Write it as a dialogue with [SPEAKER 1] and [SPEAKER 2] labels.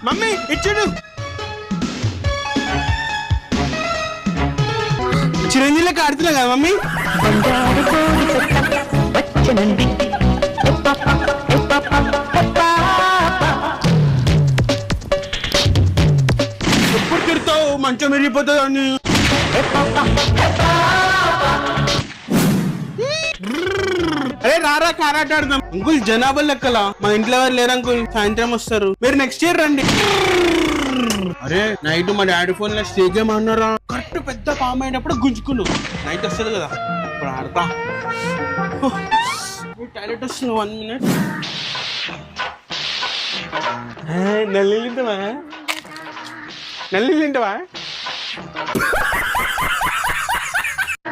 [SPEAKER 1] Mummy ఇచ్చాడు చిరంజీవిలో ఆడుతున్నా కదా మమ్మీ. ఎప్పుడు తిడతావు మంచం విరిగిపోతుంది అని. అరే రారా కారాట ఆడదాం. అంకుల్ జనాభా లెక్కలా మా ఇంట్లో ఎవరు లేరు అంకుల్, సాయంత్రం వస్తారు, మీరు నెక్స్ట్ ఇయర్ రండి. అరే నైట్ మా డాడీ ఫోన్ లో స్టే గేమ్ అన్నారా, కరెక్ట్ పెద్ద పాము అయినప్పుడు గుంజుకున్నావు. నైట్ వస్తుంది కదా ఇప్పుడు ఆడతా. టాయిలెట్ వస్తుంది, 1 minute. నల్లి తింటావా?